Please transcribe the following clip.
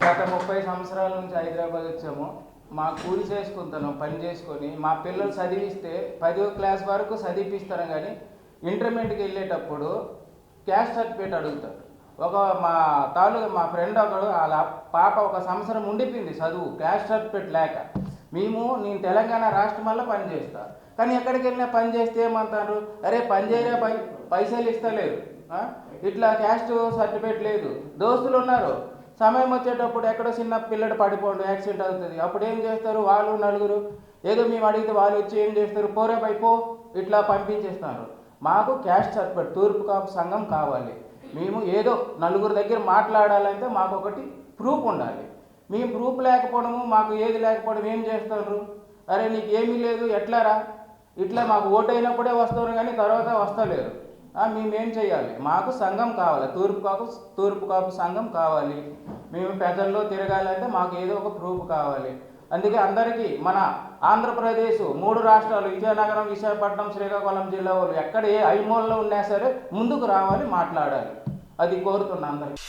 గత 30 సంవత్సరాల నుంచి హైదరాబాద్ వచ్చాము. మా కూలి చేసుకుంటాను, పని చేసుకొని మా పిల్లలు చదివిస్తే 10వ క్లాస్ వరకు చదివిపిస్తాను. కానీ ఇంటర్మీడియట్కి వెళ్ళేటప్పుడు క్యాస్ట్ సర్టిఫికేట్ అడుగుతారు. మా ఫ్రెండ్ ఒకడు వాళ్ళ పాప 1 సంవత్సరం ఉండిపోయింది చదువు, క్యాస్ట్ సర్టిఫికేట్ లేక. నేను తెలంగాణ రాష్ట్రం వల్ల పని చేస్తా, కానీ ఎక్కడికి వెళ్ళినా పని చేస్తే ఏమంటారు, అరే పని చేయరా, పైసలు ఇస్తలేరు, ఇట్లా క్యాస్ట్ సర్టిఫికేట్ లేదు. దోస్తులు ఉన్నారు, సమయం వచ్చేటప్పుడు ఎక్కడో చిన్న పిల్లడు పడిపోండు, యాక్సిడెంట్ అవుతుంది. అప్పుడు ఏం చేస్తారు, వాళ్ళు నలుగురు ఏదో మేము అడిగితే వాళ్ళు వచ్చి ఏం చేస్తారు, పోరే పో ఇట్లా పంపించేస్తారు. మాకు క్యాస్ట్ సర్టిఫికేట్ తూర్పు కాపు సంఘం కావాలి. మేము ఏదో నలుగురు దగ్గర మాట్లాడాలంటే మాకు ఒకటి ప్రూఫ్ ఉండాలి. మేము ప్రూఫ్ లేకపోవడము, మాకు ఏది లేకపోవడం ఏం చేస్తారు, అరే నీకు ఏమీ లేదు ఎట్లారా, ఇట్లా మాకు ఓటు అయినప్పుడే వస్తారు కానీ తర్వాత వస్తలేరు. మేమేం చేయాలి, మాకు సంఘం కావాలి, తూర్పు కాపు సంఘం కావాలి. మేము ప్రజల్లో తిరగాలంటే మాకు ఏదో ఒక ప్రూఫ్ కావాలి. అందుకే అందరికీ మన ఆంధ్రప్రదేశ్ 3 రాష్ట్రాలు విజయనగరం, విశాఖపట్నం, శ్రీకాకుళం జిల్లా వాళ్ళు ఎక్కడ ఏ ఐమూలలో ఉన్నా సరే ముందుకు రావాలి, మాట్లాడాలి. అది కోరుతున్నా అందరికీ.